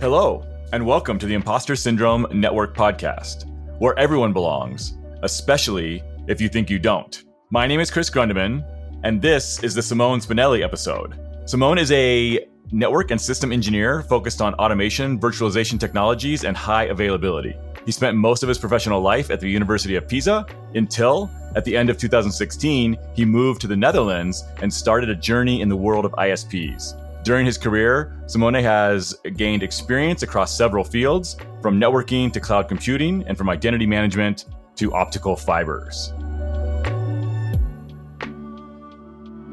Hello, and welcome to the Imposter Syndrome Network podcast, where everyone belongs, especially if you think you don't. My name is Chris Grundeman, and this is the Simone Spinelli episode. Simone is a network and system engineer focused on automation, virtualization technologies, and high availability. He spent most of his professional life at the University of Pisa until, at the end of 2016, he moved to the Netherlands and started a journey in the world of ISPs. During his career, Simone has gained experience across several fields, from networking to cloud computing, and from identity management to optical fibers.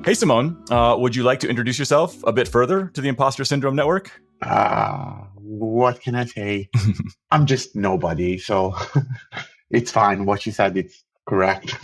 Hey, Simone, would you like to introduce yourself a bit further to the Imposter Syndrome Network? What can I say? I'm just nobody, so it's fine. What you said, it's correct.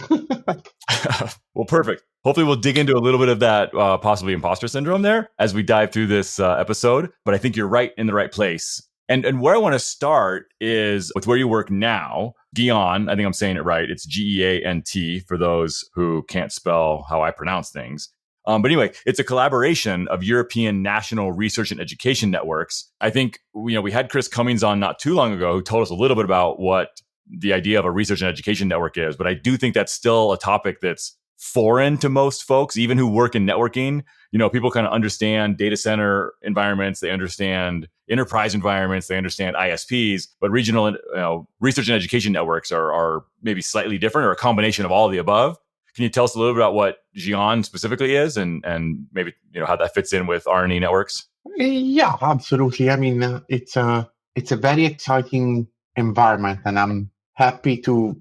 Well, perfect. Hopefully we'll dig into a little bit of that possibly imposter syndrome there as we dive through this episode. But I think you're right in the right place. And where I want to start is with where you work now, GÉANT. I think I'm saying it right. It's GÉANT for those who can't spell how I pronounce things. But anyway, it's a collaboration of European national research and education networks. I think we had Chris Cummings on not too long ago who told us a little bit about what the idea of a research and education network is. But I do think that's still a topic that's foreign to most folks, even who work in networking. People kind of understand data center environments, they understand enterprise environments, they understand ISPs, but regional research and education networks are maybe slightly different or a combination of all of the above. Can you tell us a little bit about what GÉANT specifically is and maybe how that fits in with R&E networks? Yeah, absolutely. I mean, it's a very exciting environment, and I'm happy to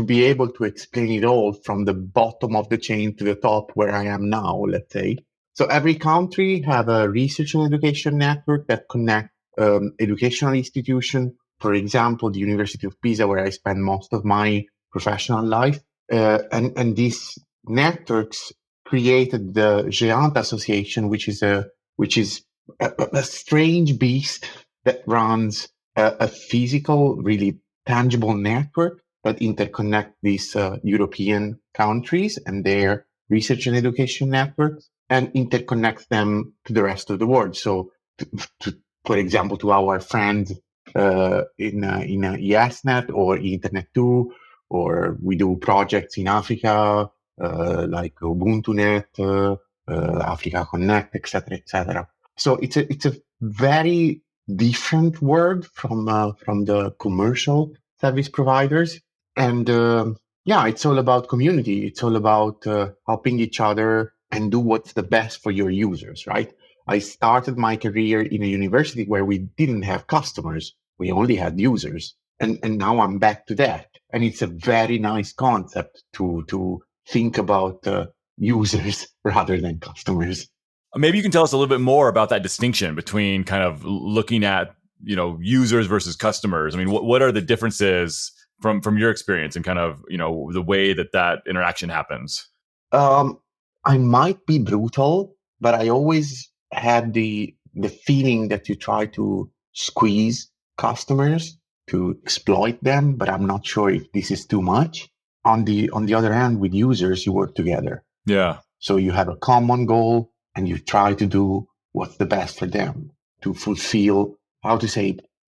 be able to explain it all from the bottom of the chain to the top where I am now, let's say. So every country have a research and education network that connect educational institutions. For example, the University of Pisa, where I spend most of my professional life. And these networks created the GÉANT Association, which is a strange beast that runs a physical, really tangible network that interconnect these European countries and their research and education networks and interconnects them to the rest of the world. So, for example, to our friends in ESNet or Internet2, or we do projects in Africa like UbuntuNet, Africa Connect, etc., etc. So it's a very different world from the commercial service providers, and it's all about community. It's all about helping each other and do what's the best for your users, right? I started my career in a university where we didn't have customers; we only had users, and now I'm back to that. And it's a very nice concept to think about users rather than customers. Maybe you can tell us a little bit more about that distinction between kind of looking at, users versus customers. I mean, what are the differences from your experience and kind of, the way that interaction happens? I might be brutal, but I always had the feeling that you try to squeeze customers to exploit them, but I'm not sure if this is too much. On the other hand, with users, you work together. Yeah. So you have a common goal and you try to do what's the best for them to fulfill,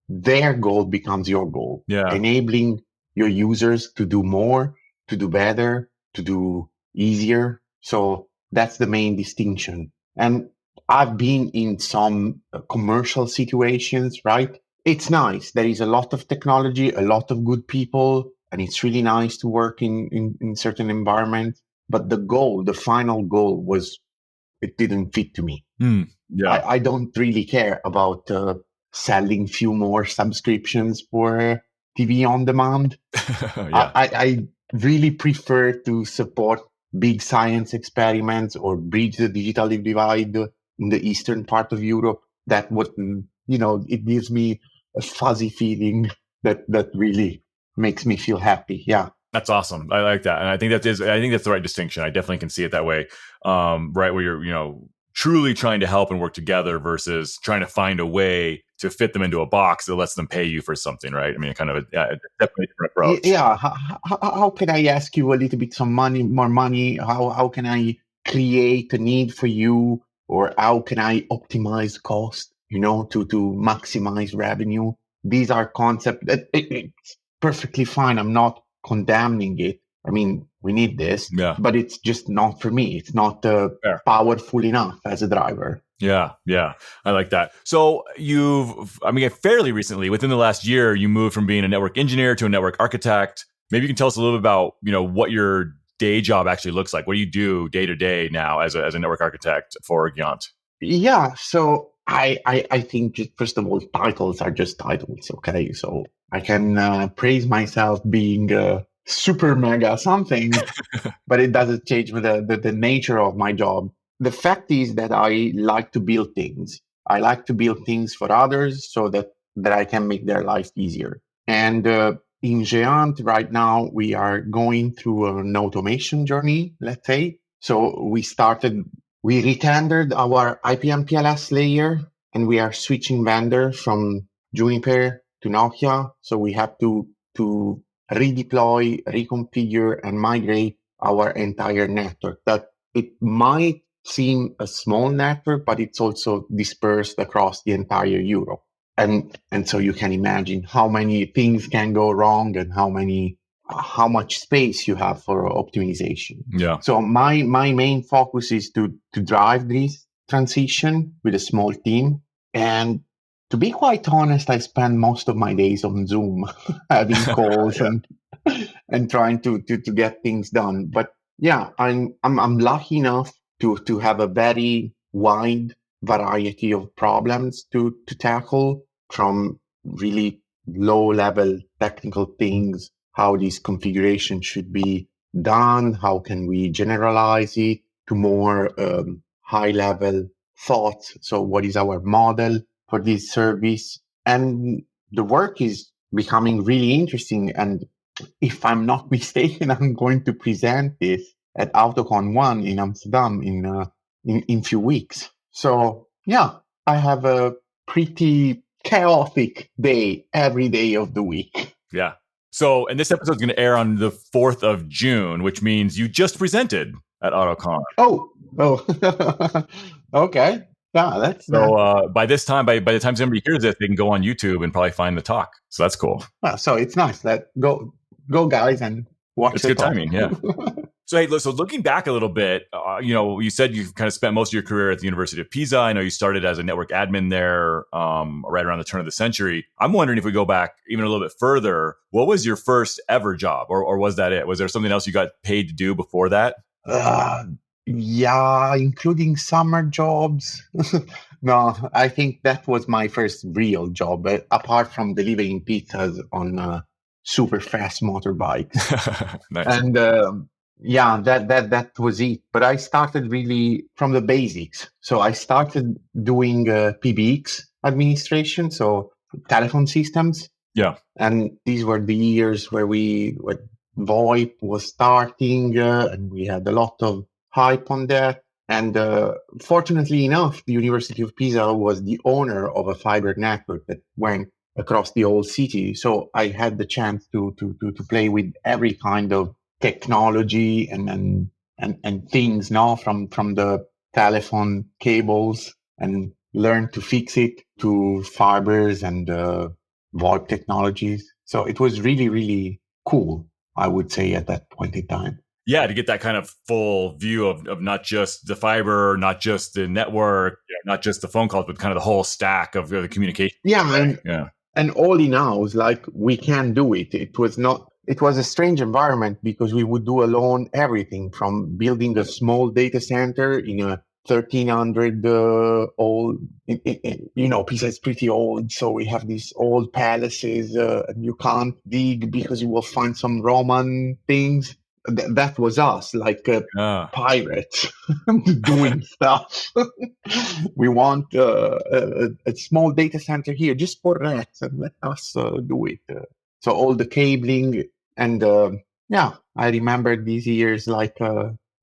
their goal becomes your goal. Yeah. Enabling your users to do more, to do better, to do easier. So that's the main distinction. And I've been in some commercial situations, right? It's nice. There is a lot of technology, a lot of good people, and it's really nice to work in certain environments. But the final goal it didn't fit to me. Yeah. I don't really care about selling few more subscriptions for TV on demand. Yeah. I really prefer to support big science experiments or bridge the digital divide in the eastern part of Europe. That it gives me a fuzzy feeling that really makes me feel happy. Yeah. That's awesome. I like that. And I think that's the right distinction. I definitely can see it that way. Right. Where you're, truly trying to help and work together versus trying to find a way to fit them into a box that lets them pay you for something. Right. I mean, kind of a definitely different approach. Yeah. How can I ask you a little bit more money? How can I create a need for you? Or how can I optimize cost? to maximize revenue. These are concepts that it's perfectly fine. I'm not condemning it. I mean, we need this, but it's just not for me. It's not powerful enough as a driver. Yeah. I like that. So fairly recently, within the last year, you moved from being a network engineer to a network architect. Maybe you can tell us a little bit about, what your day job actually looks like. What do you do day to day now as a network architect for GÉANT? Yeah. So I think first of all, titles are just titles. Okay. So I can praise myself being super mega something, but it doesn't change the nature of my job. The fact is that I like to build things. I like to build things for others so that I can make their life easier. And in GÉANT right now, we are going through an automation journey, let's say. So we retendered our IP/MPLS layer, and we are switching vendor from Juniper to Nokia. So we have to redeploy, reconfigure, and migrate our entire network. That it might seem a small network, but it's also dispersed across the entire Europe. And so you can imagine how many things can go wrong and how much space you have for optimization. Yeah. So my main focus is to drive this transition with a small team. And to be quite honest, I spend most of my days on Zoom having calls and trying to get things done. But yeah, I'm lucky enough to have a very wide variety of problems to tackle, from really low level technical things, how this configuration should be done, how can we generalize it, to more high level thoughts. So what is our model for this service? And the work is becoming really interesting. And if I'm not mistaken, I'm going to present this at AutoCon 1 in Amsterdam in few weeks. So yeah, I have a pretty chaotic day every day of the week. Yeah. So, and this episode is going to air on the 4th of June, which means you just presented at AutoCon. Oh, okay. Yeah, that's so. By this time, by the time somebody hears this, they can go on YouTube and probably find the talk. So that's cool. So it's nice. Go guys and watch. It's good timing. Yeah. So, hey, so looking back a little bit, you said you kind of spent most of your career at the University of Pisa. I know you started as a network admin there right around the turn of the century. I'm wondering if we go back even a little bit further, what was your first ever job, or was that it? Was there something else you got paid to do before that? Yeah, including summer jobs. No, I think that was my first real job, apart from delivering pizzas on super fast motorbikes. Nice. And yeah, that was it. But I started really from the basics. So I started doing PBX administration, so telephone systems. Yeah. And these were the years where VoIP was starting, and we had a lot of hype on that. And fortunately enough, the University of Pisa was the owner of a fiber network that went across the whole city. So I had the chance to play with every kind of technology and things now from the telephone cables, and learn to fix it, to fibers and VoIP technologies. So it was really, really cool, I would say, at that point in time. Yeah, to get that kind of full view of not just the fiber, not just the network, not just the phone calls, but kind of the whole stack of the communication. Yeah, and all in house, like we can do it. It was a strange environment because we would do alone everything from building a small data center in a 1300 old, Pisa is pretty old. So we have these old palaces and you can't dig because you will find some Roman things. That was us, like pirates doing stuff. We want a small data center here just for rats, and let us do it. So all the cabling and I remember these years like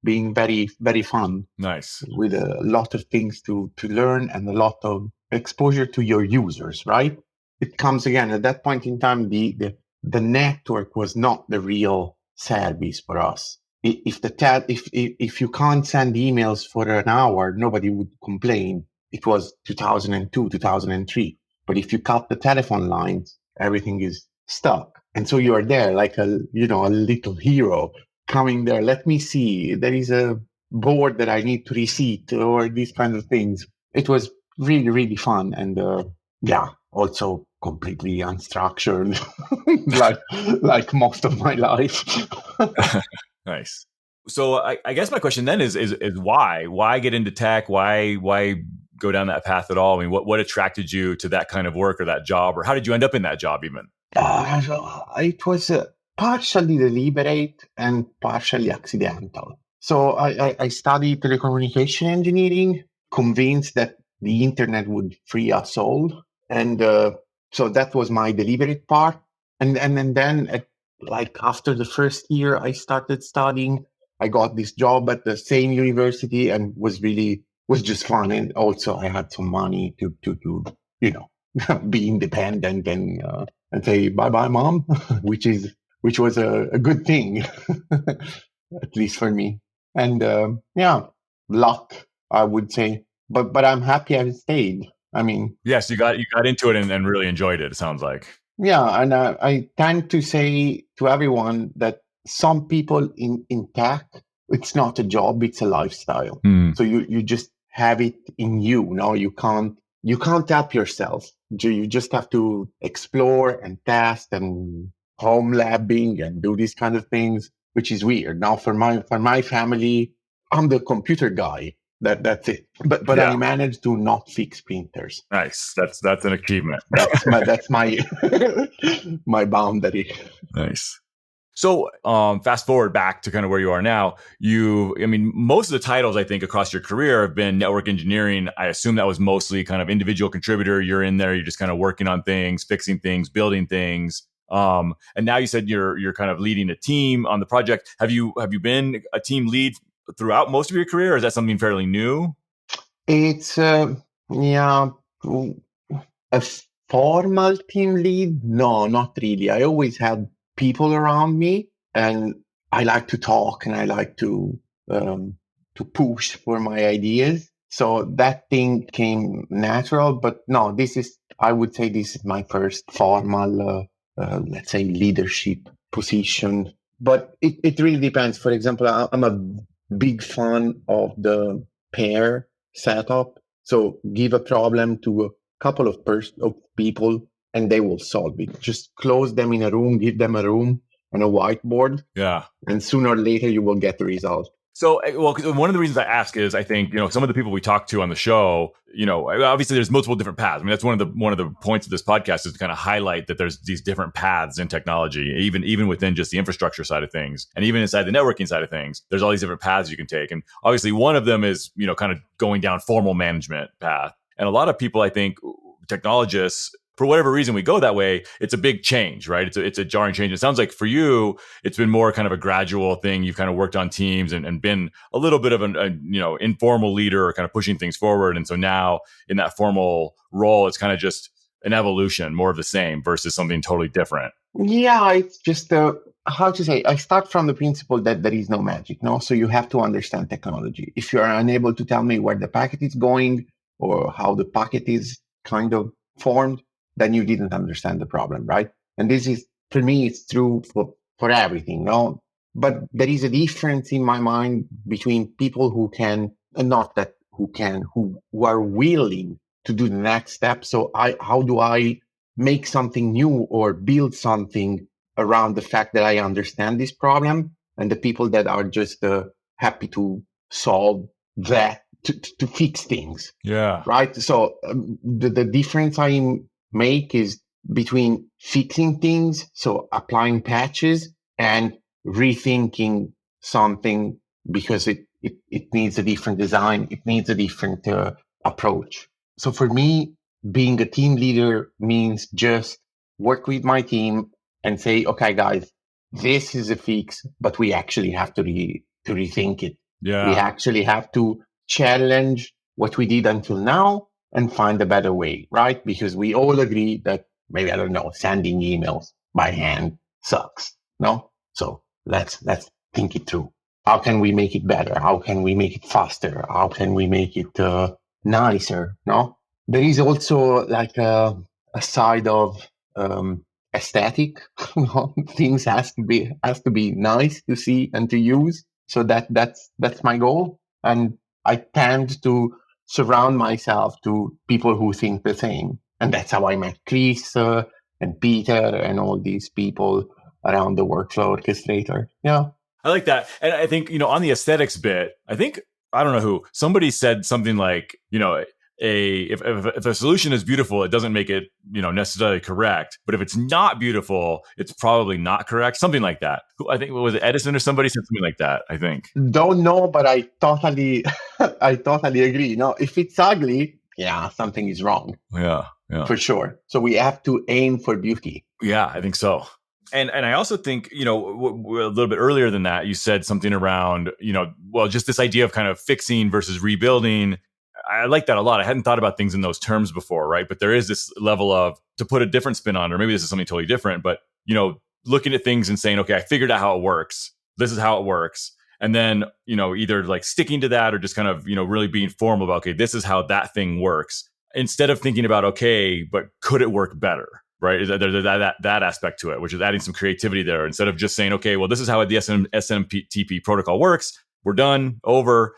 being very, very fun. Nice. With a lot of things to learn and a lot of exposure to your users, right? It comes again at that point in time, the network was not the real service for us. If you can't send emails for an hour, nobody would complain. it was 2002, 2003. But if you cut the telephone lines, everything is stuck. And so you are there like a little hero coming there. Let me see. There is a board that I need to reset or these kinds of things. It was really, really fun. And also completely unstructured, like most of my life. Nice. So I guess my question then is why? Why get into tech? Why go down that path at all? I mean, what attracted you to that kind of work or that job, or how did you end up in that job even? It was partially deliberate and partially accidental. So I studied telecommunication engineering, convinced that the internet would free us all. And so that was my deliberate part. And then after the first year I started studying, I got this job at the same university and was just fun. And also I had some money to be independent and say bye-bye, mom, which was a good thing, at least for me. And luck, I would say. But I'm happy I stayed. I mean, yes, you got into it and really enjoyed it. It sounds like. Yeah, and I tend to say to everyone that some people in tech, it's not a job, it's a lifestyle. So you just have it in you. No, you can't help yourself. You just have to explore and test and home labbing and do these kind of things, which is weird. Now for my family, I'm the computer guy. That's it. But I managed to not fix printers. Nice. That's an achievement. That's my my boundary. Nice. So fast forward back to kind of where you are now. Most of the titles I think across your career have been network engineering. I assume that was mostly kind of individual contributor. You're in there, you're just kind of working on things, fixing things, building things. And now you said you're kind of leading a team on the project. Have you been a team lead throughout most of your career, or is that something fairly new? It's a formal team lead. No, not really. I always had people around me, and I like to talk and I like to push for my ideas. So that thing came natural. But no, I would say this is my first formal, let's say, leadership position. But it really depends. For example, I'm a big fan of the pair setup. So give a problem to a couple of people and they will solve it. Just close them in a room, give them a room and a whiteboard. Yeah. And sooner or later you will get the result. So, one of the reasons I ask is I think, some of the people we talk to on the show, obviously there's multiple different paths. I mean, that's one of the points of this podcast is to kind of highlight that there's these different paths in technology, even within just the infrastructure side of things. And even inside the networking side of things, there's all these different paths you can take. And obviously one of them is, kind of going down formal management path. And a lot of people, I think, technologists, for whatever reason we go that way, it's a big change, right? It's a jarring change. It sounds like for you, it's been more kind of a gradual thing. You've kind of worked on teams and been a little bit of an informal leader or kind of pushing things forward. And so now in that formal role, it's kind of just an evolution, more of the same versus something totally different. Yeah, it's just how to say, I start from the principle that there is no magic, no? So you have to understand technology. If you are unable to tell me where the packet is going or how the packet is kind of formed, then you didn't understand the problem, right? And this is, for me, it's true for everything, no? But there is a difference in my mind between people who can, and not that who can, who are willing to do the next step. So how do I make something new or build something around the fact that I understand this problem, and the people that are just happy to solve that, to fix things. Yeah. Right. So the difference I make is between fixing things, so applying patches, and rethinking something because it needs a different design, it needs a different approach. So for me, being a team leader means just work with my team and say, okay, guys, this is a fix, but we actually have to rethink it. Yeah. We actually have to challenge what we did until now and find a better way, right? Because we all agree that maybe, I don't know, sending emails by hand sucks, no? So let's think it through. How can we make it better? How can we make it faster? How can we make it nicer. No, there is also like a side of aesthetic. Things has to be nice to see and to use. So that's my goal, and I tend to surround myself to people who think the same, and that's how I met Chris and Peter and all these people around the workflow orchestrator. Yeah. I like that. And I think, on the aesthetics bit, I don't know who, somebody said something like, if a solution is beautiful, it doesn't make it, necessarily correct. But if it's not beautiful, it's probably not correct. Something like that. I think, was it Edison or somebody said something like that, I think. Don't know, but I totally, I totally agree. No, if it's ugly, yeah, something is wrong. Yeah. For sure. So we have to aim for beauty. Yeah, I think so. And I also think, a little bit earlier than that, you said something around, just this idea of kind of fixing versus rebuilding. I like that a lot. I hadn't thought about things in those terms before, right? But there is this level of, to put a different spin on, or maybe this is something totally different, but, looking at things and saying, okay, I figured out how it works. This is how it works. And then, either like sticking to that or just kind of, really being formal about, okay, this is how that thing works. Instead of thinking about, okay, but could it work better? Right? That aspect to it, which is adding some creativity there. Instead of just saying, okay, well, this is how the SMTP protocol works. We're done, over,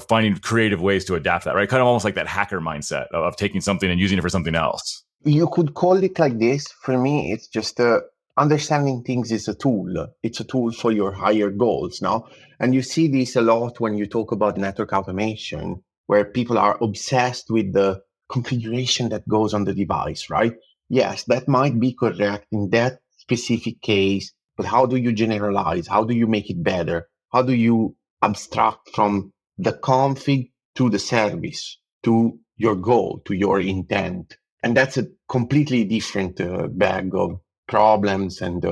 finding creative ways to adapt that, right? Kind of almost like that hacker mindset of taking something and using it for something else. You could call it like this. For me, it's just understanding things is a tool. It's a tool for your higher goals now. And you see this a lot when you talk about network automation, where people are obsessed with the configuration that goes on the device, right? Yes, that might be correct in that specific case, but how do you generalize? How do you make it better? How do you abstract from the config to the service, to your goal, to your intent? And that's a completely different bag of problems and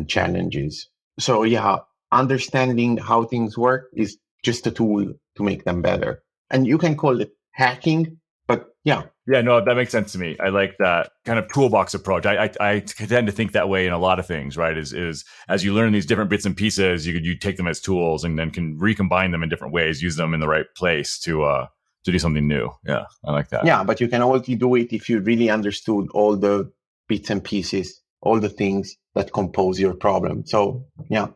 challenges. So yeah, understanding how things work is just a tool to make them better. And you can call it hacking, but yeah. Yeah, no, that makes sense to me. I like that kind of toolbox approach. I tend to think that way in a lot of things, right? Is as you learn these different bits and pieces, you take them as tools and then can recombine them in different ways, use them in the right place to do something new. Yeah, I like that. Yeah, but you can only do it if you really understood all the bits and pieces, all the things that compose your problem. So yeah.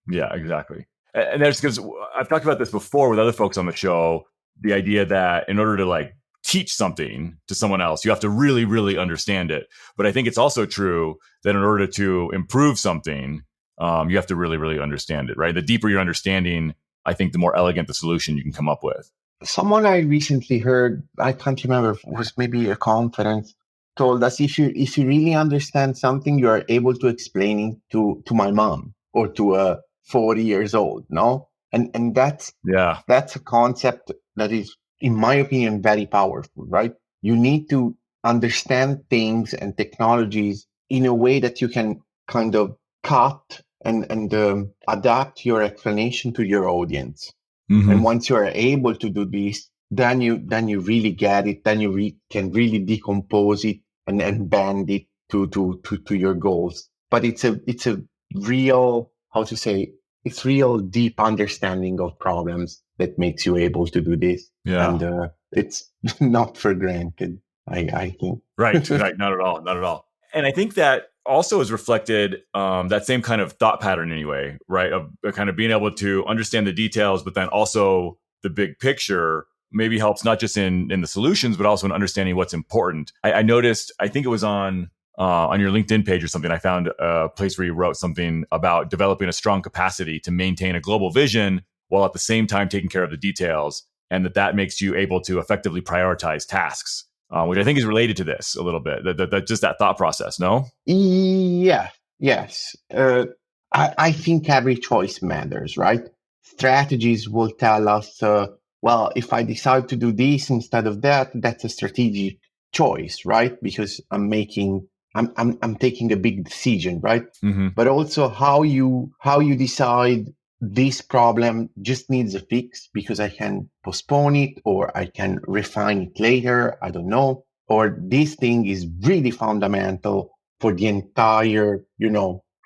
Yeah, exactly. And there's, because I've talked about this before with other folks on the show, the idea that in order to like teach something to someone else, you have to really, really understand it. But I think it's also true that in order to improve something, you have to really, really understand it, right? The deeper your understanding, I think the more elegant the solution you can come up with. Someone I recently heard, I can't remember, it was maybe a conference, told us if you really understand something, you are able to explain it to my mom or to a 40 years old, no? And that's a concept that is, in my opinion, very powerful, right? You need to understand things and technologies in a way that you can kind of cut and adapt your explanation to your audience. Mm-hmm. And once you are able to do this, then you really get it. Then you can really decompose it and bend it to your goals. But it's a real, it's real deep understanding of problems that makes you able to do this. Yeah. And it's not for granted, I think. Right. Not at all. And I think that also is reflected, that same kind of thought pattern anyway, right? Of kind of being able to understand the details, but then also the big picture maybe helps not just in the solutions, but also in understanding what's important. I noticed, I think it was on your LinkedIn page or something, I found a place where you wrote something about developing a strong capacity to maintain a global vision while at the same time taking care of the details, and that makes you able to effectively prioritize tasks. Which I think is related to this a little bit, that just that thought process, no? Yeah, yes. I think every choice matters, right? Strategies will tell us, well, if I decide to do this instead of that, that's a strategic choice, right? Because I'm taking a big decision, right? Mm-hmm. But also how you decide this problem just needs a fix because I can postpone it or I can refine it later. I don't know. Or this thing is really fundamental for the entire,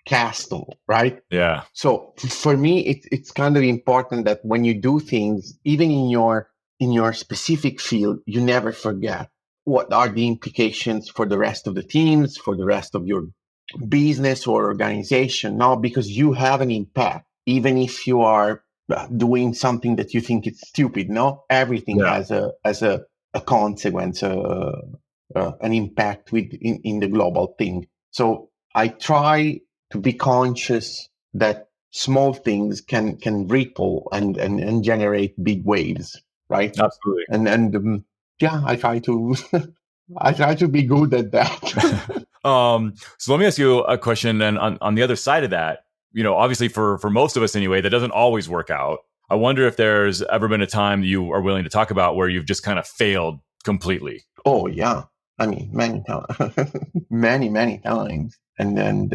castle, right? Yeah. So for me, it's kind of important that when you do things, even in your in your specific field, you never forget what are the implications for the rest of the teams, for the rest of your business or organization, no, because you have an impact, even if you are doing something that you think is stupid, no, everything has a consequence, an impact in the global thing. So I try to be conscious that small things can ripple and generate big waves, right? Absolutely. And yeah, I try to I try to be good at that. So let me ask you a question then on the other side of that. Obviously for most of us anyway, that doesn't always work out. I wonder if there's ever been a time you are willing to talk about where you've just kind of failed completely. Oh yeah, I mean many times, many times. And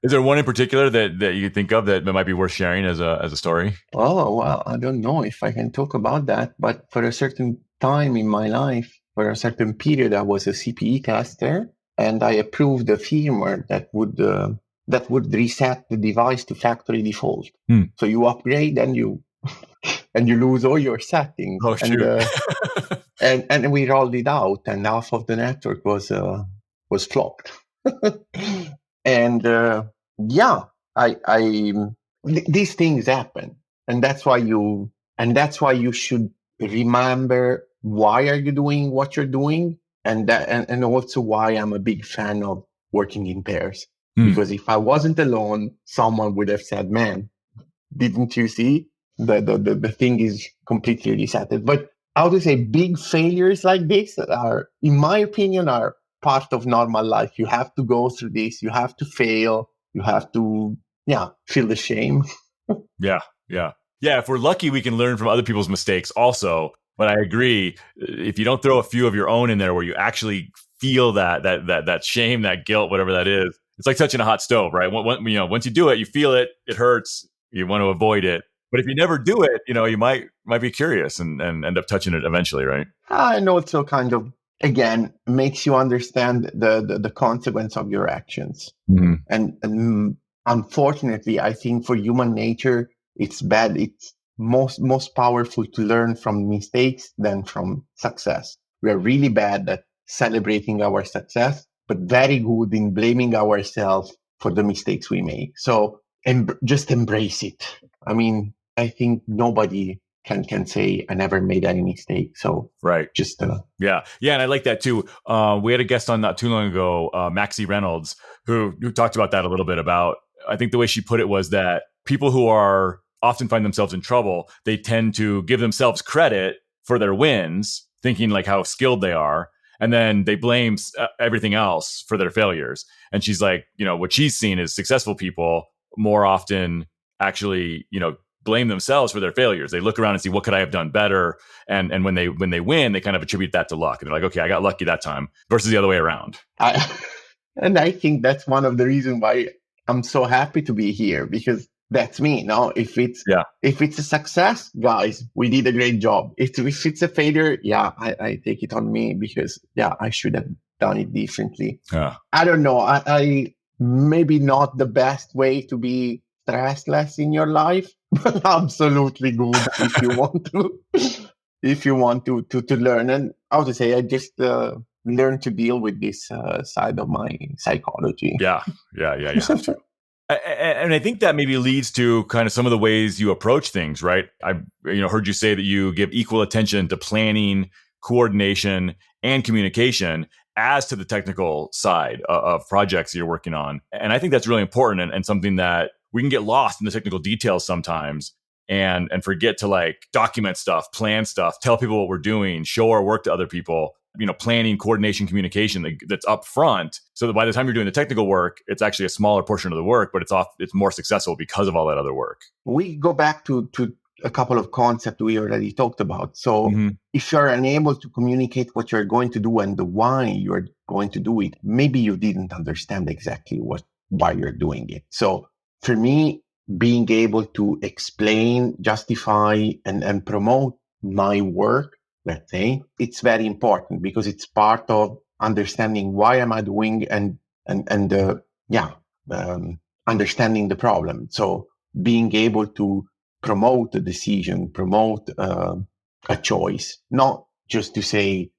is there one in particular that you think of that might be worth sharing as a story? Oh well, I don't know if I can talk about that, but for a certain time in my life, for a certain period, I was a CPE tester, and I approved a firmware that would reset the device to factory default. So you upgrade and you lose all your settings. Oh shoot! And we rolled it out, and half of the network was flopped. And yeah, these things happen, and that's why you should remember why are you doing what you're doing, and also why I'm a big fan of working in pairs. Because if I wasn't alone, someone would have said, "Man, didn't you see the thing is completely resetted?" But how to say, big failures like this are, in my opinion, are part of normal life. You have to go through this. You have to fail. You have to, feel the shame. Yeah. If we're lucky, we can learn from other people's mistakes also. But I agree, if you don't throw a few of your own in there where you actually feel that shame, that guilt, whatever that is, it's like touching a hot stove, right? Once you do it, you feel it, it hurts, you want to avoid it. But if you never do it, you might be curious and end up touching it eventually, right? And also kind of, again, makes you understand the consequence of your actions. Mm-hmm. And unfortunately, I think for human nature, it's bad. It's most powerful to learn from mistakes than from success. We are really bad at celebrating our success, but very good in blaming ourselves for the mistakes we make. So just embrace it. I mean, I think nobody can say I never made any mistake. So right, just yeah, and I like that too. We had a guest on not too long ago, Maxie Reynolds, who talked about that a little bit. About, I think the way she put it was that people who are often find themselves in trouble, they tend to give themselves credit for their wins, thinking like how skilled they are, and then they blame everything else for their failures. And she's like, what she's seen is successful people more often actually, blame themselves for their failures. They look around and see, what could I have done better? And when they win, they kind of attribute that to luck. And they're like, okay, I got lucky that time, versus the other way around. And I think that's one of the reasons why I'm so happy to be here, because that's me. No, if it's a success, guys, we did a great job. If it's a failure, I take it on me, because I should have done it differently. I don't know. I maybe not the best way to be stressless in your life, but absolutely good if you want to learn. And how to say, I just learn to deal with this side of my psychology. Yeah, you have to. And I think that maybe leads to kind of some of the ways you approach things, right? I heard you say that you give equal attention to planning, coordination, and communication as to the technical side of projects you're working on. And I think that's really important and something that we can get lost in the technical details sometimes and forget to like document stuff, plan stuff, tell people what we're doing, show our work to other people. Planning, coordination, communication that's up front, so that by the time you're doing the technical work, it's actually a smaller portion of the work, but it's more successful because of all that other work. We go back to a couple of concepts we already talked about. So if you're unable to communicate what you're going to do and the why you're going to do it, maybe you didn't understand exactly why you're doing it. So for me, being able to explain, justify, and promote my work, let's say, it's very important, because it's part of understanding why am I doing and understanding the problem. So being able to promote a decision, promote a choice, not just to say,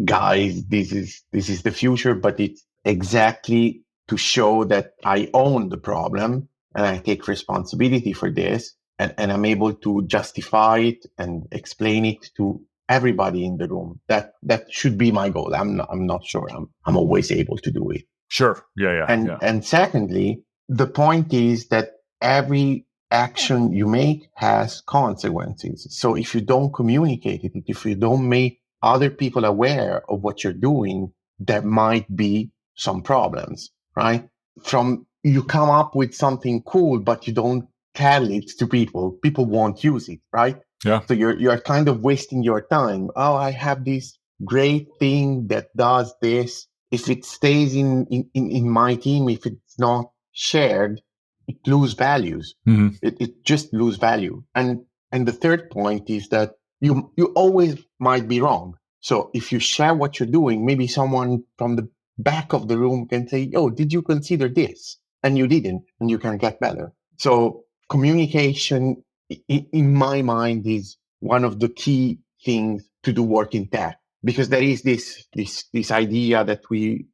guys, this is the future, but it's exactly to show that I own the problem and I take responsibility for this, and I'm able to justify it and explain it to everybody in the room. That should be my goal. I'm not sure I'm always able to do it. Sure. Yeah. And secondly, the point is that every action you make has consequences. So if you don't communicate it, if you don't make other people aware of what you're doing, there might be some problems, right? From you come up with something cool, but you don't tell it to people, people won't use it, right? Yeah. So you're kind of wasting your time. Oh, I have this great thing that does this. If it stays in my team, if it's not shared, it lose values. Mm-hmm. It just lose value. And the third point is that you always might be wrong. So if you share what you're doing, maybe someone from the back of the room can say, "Oh, did you consider this?" And you didn't, and you can get better. So communication, in my mind, is one of the key things to do work in tech, because there is this idea that we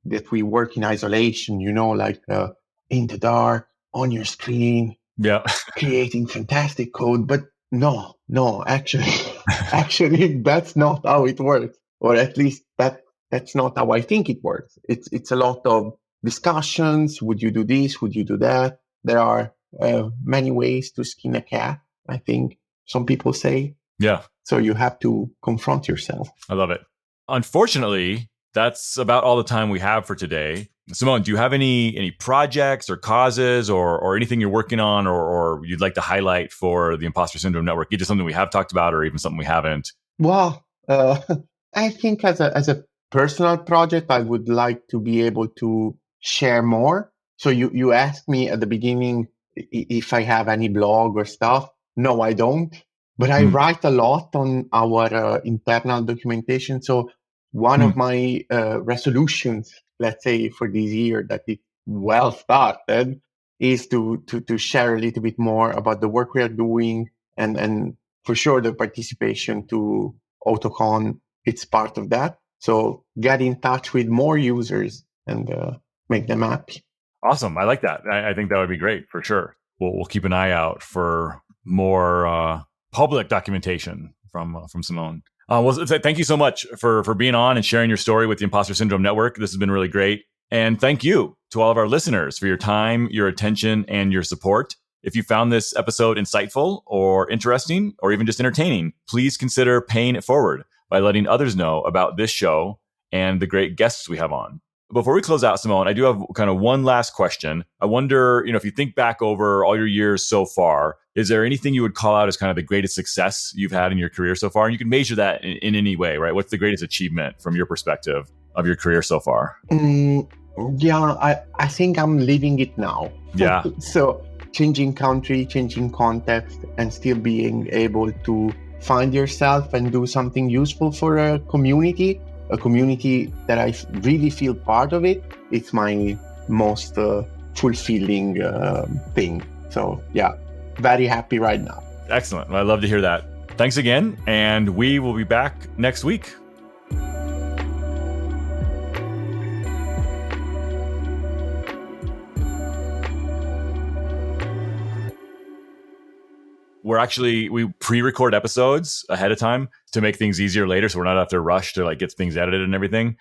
work in isolation, like in the dark on your screen, creating fantastic code. But no, actually, that's not how it works, or at least that's not how I think it works. It's a lot of discussions. Would you do this? Would you do that? There are many ways to skin a cat, I think some people say. Yeah. So you have to confront yourself. I love it. Unfortunately, that's about all the time we have for today. Simone, do you have any projects or causes or anything you're working on or you'd like to highlight for the Imposter Syndrome Network? Either something we have talked about or even something we haven't? Well, I think as a personal project, I would like to be able to share more. So you asked me at the beginning if I have any blog or stuff. No, I don't. But I write a lot on our internal documentation. So one of my resolutions, let's say for this year, that is well started, is to share a little bit more about the work we are doing, and for sure the participation to AutoCon, it's part of that. So get in touch with more users and make them happy. Awesome. I like that. I think that would be great for sure. We'll keep an eye out for more public documentation from Simone. Well, thank you so much for being on and sharing your story with the Imposter Syndrome Network. This has been really great. And thank you to all of our listeners for your time, your attention, and your support. If you found this episode insightful or interesting or even just entertaining, please consider paying it forward by letting others know about this show and the great guests we have on. Before we close out, Simone, I do have kind of one last question. I wonder, if you think back over all your years so far, is there anything you would call out as kind of the greatest success you've had in your career so far? And you can measure that in any way, right? What's the greatest achievement from your perspective of your career so far? Yeah, I think I'm living it now. Yeah. So changing country, changing context, and still being able to find yourself and do something useful for a community that I really feel part of it. It's my most fulfilling thing. So yeah, very happy right now. Excellent. Well, I love to hear that. Thanks again. And we will be back next week. We pre-record episodes ahead of time to make things easier later, so we're not have to rush to get things edited and everything.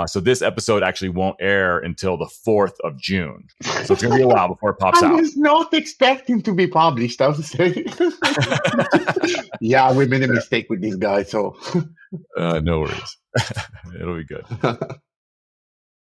So this episode actually won't air until the 4th of June. So it's going to be a while before it pops out. I was not expecting to be published, I would say. Yeah, we made a mistake with this guy, so. No worries. It'll be good.